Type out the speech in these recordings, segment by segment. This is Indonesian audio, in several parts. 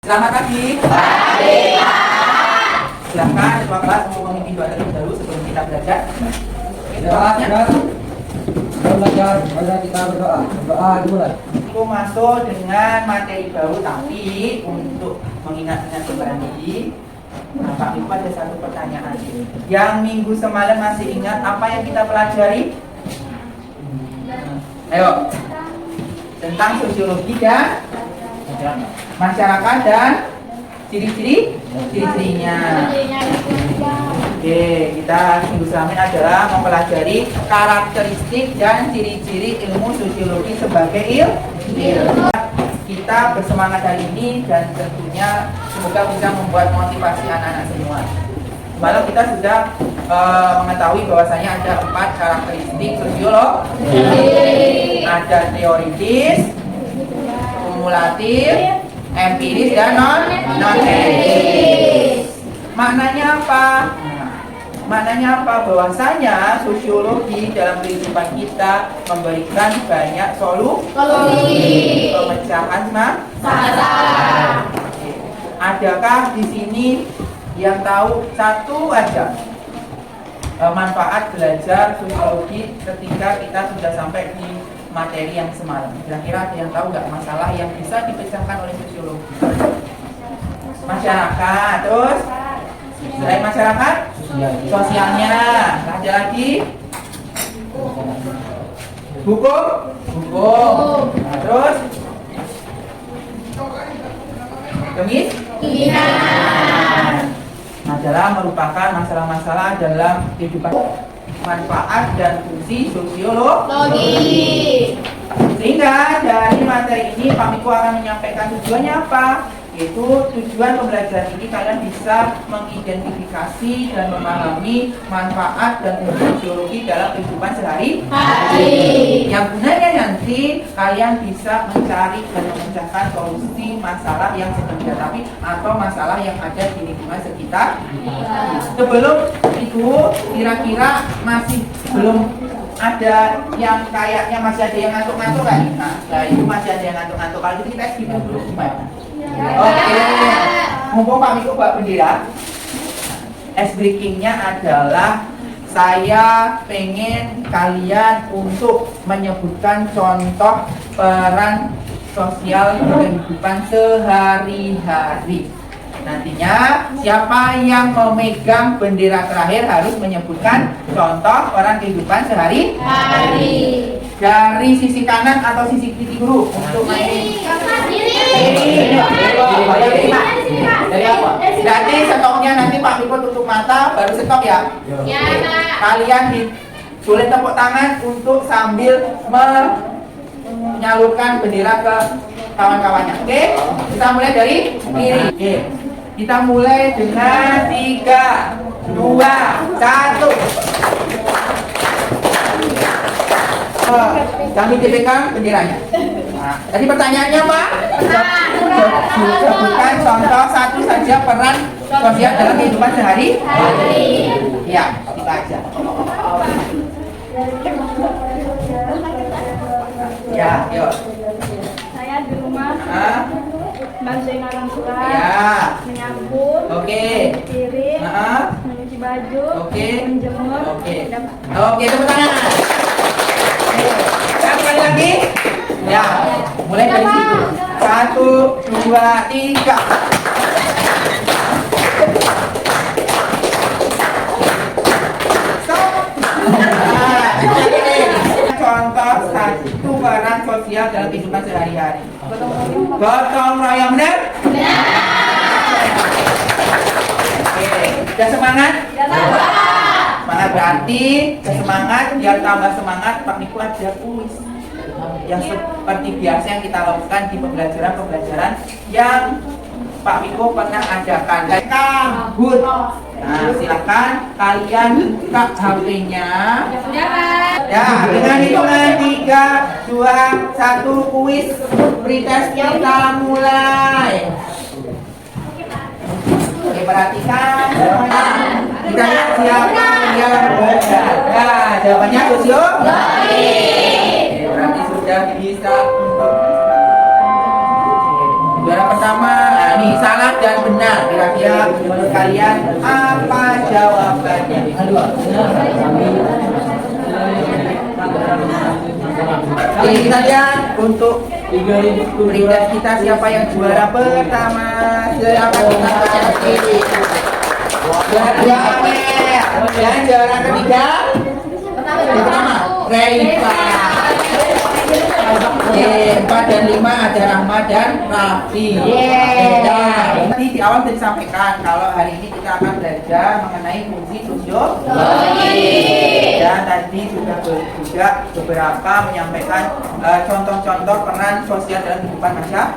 Selamat pagi. Pagi. Silakan ketua kelas untuk memimpin doa terlebih dahulu sebelum kita belajar. Doanya. Belajar, kita berdoa. Berdoa dimulai. Aku masuk dengan materi baru, tapi untuk mengingat-ingat kembali, Pak Ibu ada satu pertanyaan. Yang minggu semalam masih ingat apa yang kita pelajari? Ayo. Tentang sosiologi dan masyarakat dan ciri-cirinya. Oke, kita minggu semalam adalah mempelajari karakteristik dan ciri-ciri ilmu sosiologi sebagai ilmu. Kita bersemangat hari ini dan tentunya semoga bisa membuat motivasi anak-anak semua. Semalam kita sudah mengetahui bahwasanya ada 4 karakteristik sosiologi. Ada teoritis, kumulatif, empiris, dan non-empiris. Maknanya apa? Maknanya apa? Bahwasanya sosiologi dalam kehidupan kita memberikan banyak solusi pemecahan masalah. Adakah di sini yang tahu satu aja manfaat belajar sosiologi ketika kita sudah sampai di materi yang semalam? Kira-kira ada yang tahu nggak masalah yang bisa dipecahkan oleh sosiologi? Masyarakat, terus selain masyarakat, sosialnya, ada lagi hukum, nah, terus kemiskinan adalah merupakan masalah-masalah dalam kehidupan, manfaat dan fungsi sosiologi. Sehingga dari materi ini Pak Miko akan menyampaikan tujuannya apa? Yaitu tujuan pembelajaran ini kalian bisa mengidentifikasi dan memahami manfaat dan fungsi sosiologi dalam kehidupan sehari-hari. Yang gunanya nanti kalian bisa mencari dan memecahkan solusi masalah yang sedang dihadapi atau masalah yang ada di lingkungan sekitar. Sebelum itu kira-kira masih belum ada yang kayaknya masih ada yang ngantuk-ngantuk kan? Nah, itu masih ada yang ngantuk-ngantuk. Kalau gitu kita skip dulu gimana? Oke, mumpung Pak Miko Pak bendera, ice breakingnya adalah saya pengen kalian untuk menyebutkan contoh peran sosial kehidupan sehari-hari. Nantinya siapa yang memegang bendera terakhir harus menyebutkan contoh peran kehidupan sehari-hari. Dari sisi kanan atau sisi kiri guru untuk main. Dari apa? Nanti stopnya nanti Pak Miko tutup mata baru stop ya. Kalian boleh tepuk tangan untuk sambil menyalurkan bendera ke kawan-kawannya. Oke? Kita mulai dari kiri. Oke. Kita mulai dengan 3, 2, 1. Kami dipegang benderanya. Nah, tadi pertanyaannya apa? Sebutkan contoh satu saja peran sosial dalam kehidupan sehari-hari. Ya, kita aja. Ya, yuk. Saya di rumah bantuin orang tua, menyapu, piring, mencuci baju, menjemur. Oke, tepuk tangan. Sekali lagi. Ya, mulai dari situ. 1, 2, 3. Contoh satu peran sosial dalam kehidupan sehari-hari. Gotong royong, benar? Oke, udah semangat? Semangat berarti semangat, biar tambah semangat Pak Miko ada kuis yang seperti biasa yang kita lakukan di pembelajaran yang Pak Miko pernah adakan. Kabut. Nah, silakan kalian buka HP-nya. Ya, dengan hitungan 3, 2, 1 kuis pretest kita mulai. Oke, perhatikan semuanya. Kita lihat siapa yang benar. Nah, jawabannya sosiologi. Berarti sudah bisa untuk juara pertama. nih salah dan benar. Kira-kira menurut kalian apa jawabannya? Oke, kita lihat untuk peringkat kita siapa yang juara pertama. Siapa kita baca kiri. Dan juara ketiga pertama Reifa. Oke, 4 dan 5 ada Rahma dan Raffi. Nanti di awal sudah disampaikan kalau hari ini kita akan belajar mengenai fungsi sosiologi. Dan tadi sudah juga beberapa menyampaikan contoh-contoh peran sosial dalam kehidupan masyarakat.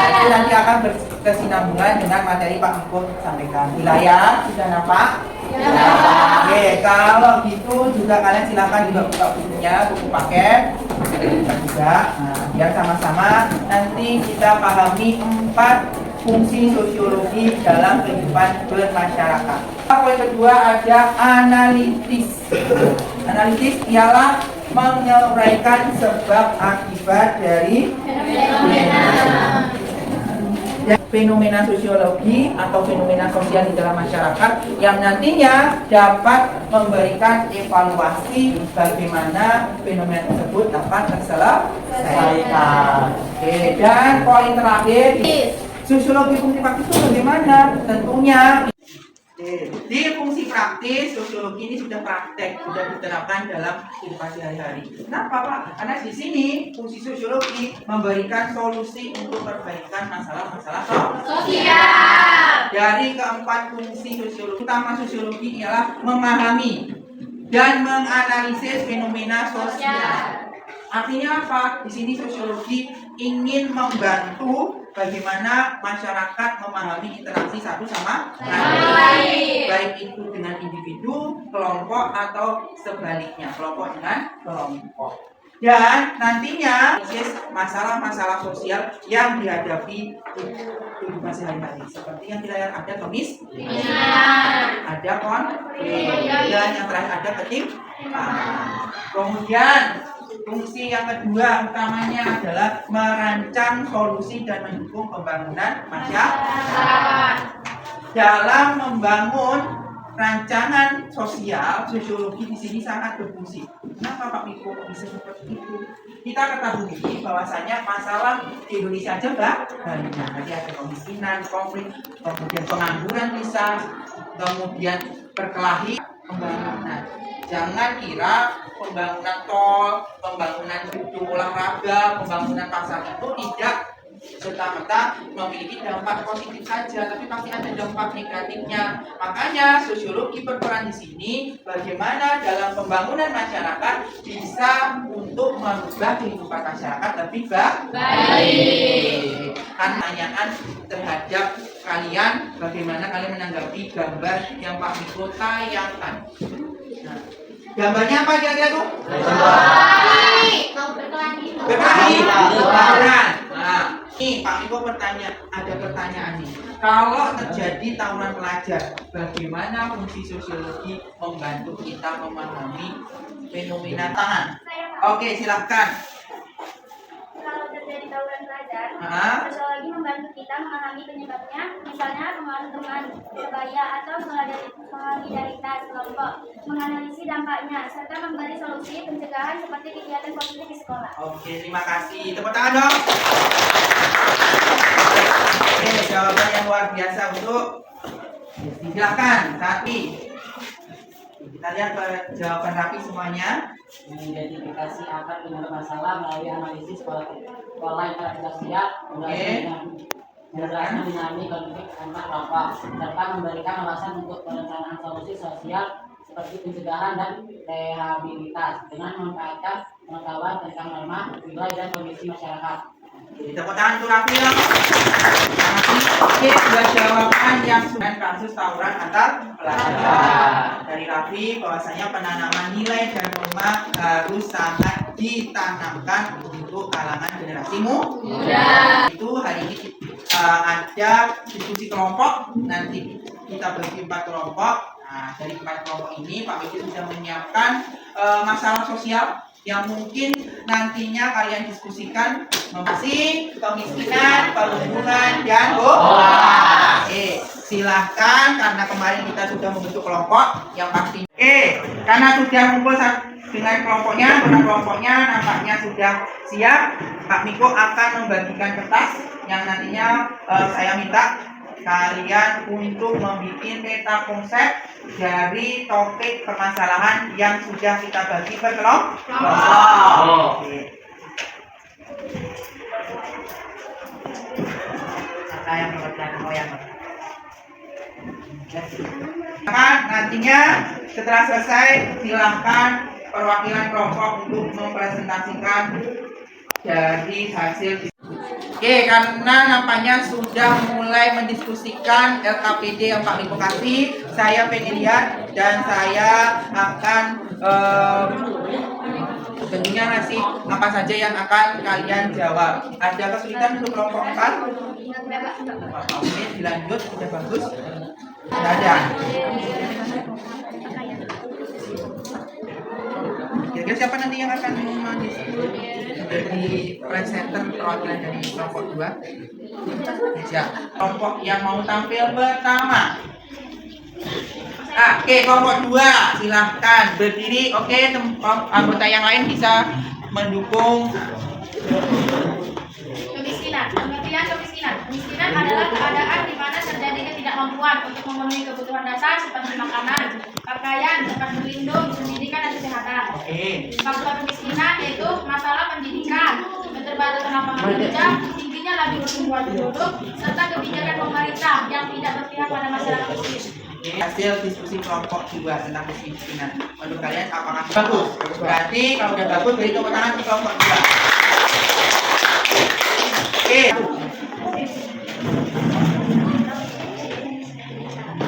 Itu nanti akan berkesinambungan dengan materi Pak Miko sampaikan. Wilayah sudah nampak? Ya. Oke, kalau gitu juga kalian silakan juga buka bukunya, buku paket juga. Nah, biar sama-sama nanti kita pahami 4 fungsi sosiologi dalam kehidupan bermasyarakat. Poin kedua ada analitis. Analitis ialah menyelesaikan sebab akibat dari fenomena sosiologi atau fenomena sosial di dalam masyarakat yang nantinya dapat memberikan evaluasi bagaimana fenomena tersebut dapat terselesaikan. Oke, dan poin terakhir, sosiologi fungsi praktis itu bagaimana? Tentunya di fungsi praktis, sosiologi ini sudah praktek, sudah diterapkan dalam kehidupan sehari-hari. Kenapa Pak? Karena di sini fungsi sosiologi memberikan solusi untuk perbaikan masalah-masalah sosial. Dari keempat fungsi sosiologi, utama sosiologi ialah memahami dan menganalisis fenomena sosial. Artinya apa? Di sini sosiologi ingin membantu bagaimana masyarakat memahami interaksi satu sama lain, baik itu dengan individu, kelompok, atau sebaliknya, kelompok dengan kelompok. Dan nantinya masalah-masalah sosial yang dihadapi kehidupan sehari-hari, seperti yang di layar ada kemiskinan, ada konflik, dan yang terakhir ada ketimpangan. Kemudian fungsi yang kedua utamanya adalah merancang solusi dan mendukung pembangunan masyarakat. Dalam membangun rancangan sosial, sosiologi di sini sangat berfungsi. Kenapa Pak Miko bisa seperti itu? Kita ketahui bahwasanya masalah di Indonesia aja banyak. Tadi ada kemiskinan, konflik, kemudian pengangguran bisa, kemudian perkelahian, pembangunan. Jangan kira pembangunan tol, pembangunan gedung olahraga, pembangunan pasar itu tidak serta-merta memiliki dampak positif saja, tapi pasti ada dampak negatifnya. Makanya sosiologi berperan di sini bagaimana dalam pembangunan masyarakat bisa untuk merubah kehidupan masyarakat lebih baik. Pertanyaan terhadap kalian, bagaimana kalian menanggapi gambar yang Pak Miko tayangkan? Nah, gambarnya apa kira-kira tuh? Berkelahi. Nah, ini Pak Miko ada pertanyaan nih. Kalau terjadi tawuran pelajar, bagaimana fungsi sosiologi membantu kita memahami fenomena tangan? Oke, silahkan. Kalau terjadi tawuran pelajar, sosiologi membantu kita memahami penyebabnya, misalnya pengaruh teman sebaya atau solidaritas kelompok, menganalisis dampaknya, serta memberi solusi pencegahan seperti kegiatan positif di sekolah. Oke, terima kasih. Tepuk tangan dong. Oke, jawaban yang luar biasa untuk silakan Raffi. Kita lihat jawaban Raffi semuanya. Mengidentifikasi akar penyebab masalah melalui analisis pola interaksi sosial, menjelaskan dinamik konflik antar kelompok, serta memberikan alasan untuk perencanaan solusi sosial seperti pencegahan dan rehabilitas dengan memanfaatkan pengetahuan tentang norma, nilai, dan kondisi masyarakat. Tepuk tangan untuk Raffi dong. Oke, dua jawaban yang sudah kasus tawuran antar pelajar dari Raffi bahwasanya penanaman nilai dan norma harus sangat ditanamkan untuk kalangan generasi muda. Itu hari ini ada diskusi kelompok, nanti kita bagi 4 kelompok. Nah, dari 4 kelompok ini Pak Miko sudah menyiapkan masalah sosial yang mungkin nantinya kalian diskusikan mengenai kemiskinan, perhubungan, dan silahkan karena kemarin kita sudah membentuk kelompok yang pasti. Karena sudah kumpul dengan kelompoknya nampaknya sudah siap. Pak Miko akan membagikan kertas yang nantinya saya minta kalian untuk membuat peta konsep dari topik permasalahan yang sudah kita bagi per kelompok. Nantinya setelah selesai silahkan perwakilan kelompok untuk mempresentasikan dari hasil. Karena nampaknya sudah mulai mendiskusikan LKPD yang Pak Miko kasih, saya pengen lihat dan saya akan tentunya ngasih apa saja yang akan kalian jawab. Ada kesulitan untuk kelompok 4? Oke, dilanjut, sudah bagus. Tidak ada. Kira-kira siapa nanti yang akan jadi presenter perwakilan dari kelompok 2? Ya, kelompok yang mau tampil pertama. Oke, kelompok 2 silahkan berdiri. Oke, anggota yang lain bisa mendukung. Kemiskinan adalah keadaan di mana terjadinya ketidakmampuan untuk memenuhi kebutuhan dasar seperti makanan, pakaian, tempat berlindung, pendidikan, dan kesehatan. Faktor kemiskinan yaitu masalah pendidikan, keterbatasan lapangan kerja, tingginya laju pertumbuhan penduduk, serta kebijakan pemerintah yang tidak berpihak pada masyarakat miskin. Hasil diskusi kelompok 2 tentang kemiskinan. Menurut kalian apakah bagus? Berarti kalau udah bagus beri tepuk tangan di kelompok 2.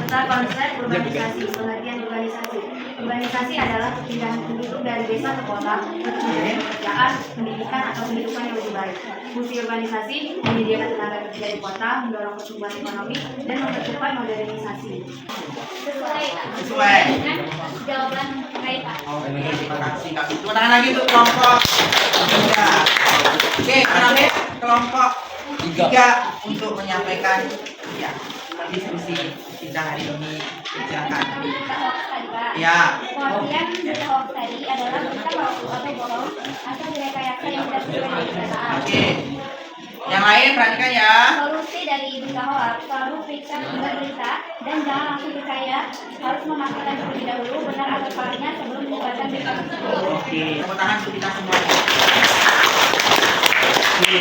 Tentang konsep urbanisasi, pengertian urbanisasi. Urbanisasi adalah perpindahan penduduk dari desa ke kota untuk mencari pekerjaan, pendidikan, atau kehidupan yang lebih baik. Fungsi urbanisasi menyediakan tenaga kerja di kota, mendorong pertumbuhan ekonomi, dan mempercepat modernisasi. Sesuai. Jawaban terkait, Pak. Oke, terima kasih Kak. Tepuk tangan lagi untuk kelompok 3. Oke, terakhir kelompok 3 untuk menyampaikan ya diskusi kita hari ini. Silakan. Ya. Pengertian berita hoax tadi adalah berita palsu atau bohong atau direkayasa yang tidak sesuai dengan kenyataan. Oke. Yang lain perhatikan ya. Solusi dari berita hoax, selalu periksa sumber berita dan jangan langsung percaya. Harus memastikan terlebih dahulu benar atau salahnya sebelum menyebarkan berita tersebut. Oke, tepuk tangan untuk kita semua. Oke.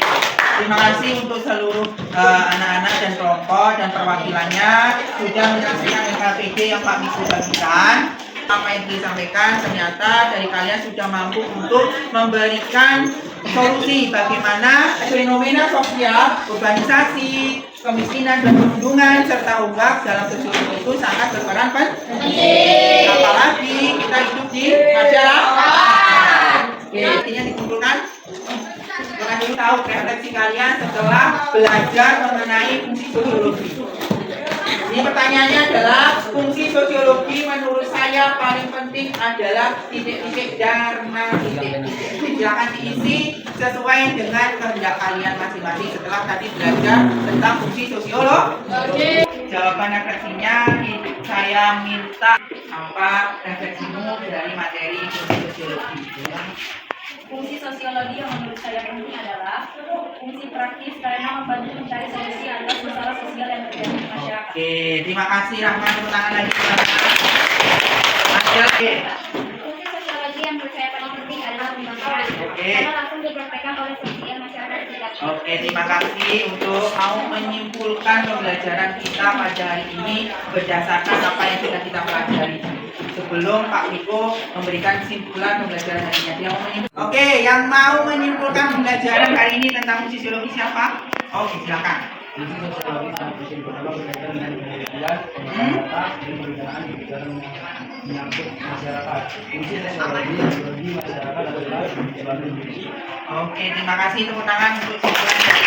Terima kasih untuk seluruh anak-anak dan kelompok dan perwakilannya sudah menyampaikan LKPD yang Pak Miko bagikan. Apa yang disampaikan ternyata dari kalian sudah mampu untuk memberikan solusi bagaimana fenomena sosial, urbanisasi, kemiskinan dan perundungan serta unggah dalam sosiologi itu sangat berperan penting. Apalagi kita hidup di masyarakat. Oke, artinya dikumpulkan. Kalian dulu tahu refleksi kalian setelah belajar mengenai fungsi sosiologi. Ini pertanyaannya adalah fungsi sosiologi menurut saya paling penting adalah titik-titik dharma titik-titik. Silakan diisi sesuai dengan kehendak kalian masing-masing setelah tadi belajar tentang fungsi sosiologi. Jawaban refleksinya saya minta apa refleksimu dari materi fungsi sosiologi. Fungsi sosiologi yang menurut saya penting adalah fungsi praktis karena membantu mencari solusi atas masalah sosial yang terjadi di masyarakat. Oke, terima kasih Rahman. Tepuk tangan lagi. Fungsi sosiologi yang menurut saya paling penting adalah pembangkitan. Karena langsung dipraktekkan oleh sosial masyarakat sekitar. Oke, terima kasih untuk mau menyimpulkan pembelajaran kita pada hari ini berdasarkan apa yang sudah kita pelajari. Sebelum Pak Miko memberikan kesimpulan pembelajaran hari ini, Oke, yang mau menyimpulkan pembelajaran hari ini tentang fungsi sosiologi siapa? Oke, silakan. Fungsi sosiologi sangat penting pertama berkaitan dengan kemudian pembahasan dan pembicaraan kebijakan menyangkut masyarakat. Fungsi sosiologi bagi masyarakat adalah selalu diri. Oke, terima kasih. Tepuk tangan untuk kesimpulan dari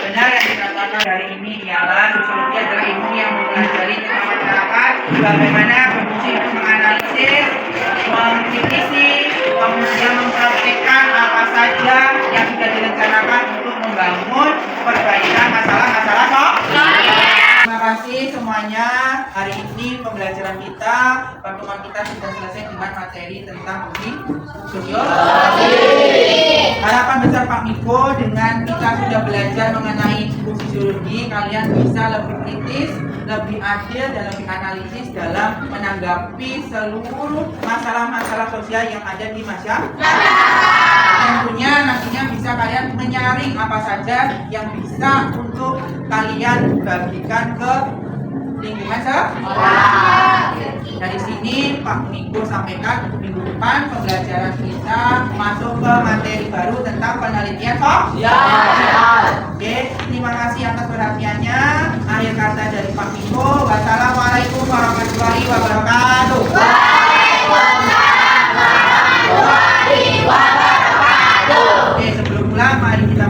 benar yang dikatakan hari ini ialah sosiologi adalah ilmu yang mempelajari tentang masyarakat, bagaimana yaitu menganalisis, mengkritisi, kemudian mempraktekkan apa saja yang sudah direncanakan untuk membangun perbaikan masalah-masalah Terima kasih semuanya. Hari ini pembelajaran kita, pertemuan kita sudah selesai dengan materi tentang uji sosiologi. Harapan besar Pak Miko, dengan kita sudah belajar mengenai uji sosiologi, kalian bisa lebih kritis, lebih adil, dan lebih analisis dalam menanggapi seluruh masalah-masalah sosial yang ada di masyarakat. Tentunya nantinya bisa kalian menyaring apa saja yang bisa untuk kalian bagikan ke lingkungan sekolah. Dari sini Pak Miko sampaikan untuk minggu depan pembelajaran kita masuk ke materi baru tentang penelitian sosial. Oke, terima kasih atas perhatiannya. Akhir kata dari Pak Miko, wassalamualaikum warahmatullahi wabarakatuh. Waalaikumsalam warahmatullahi wabarakatuh. Oke, sebelum pulang mari kita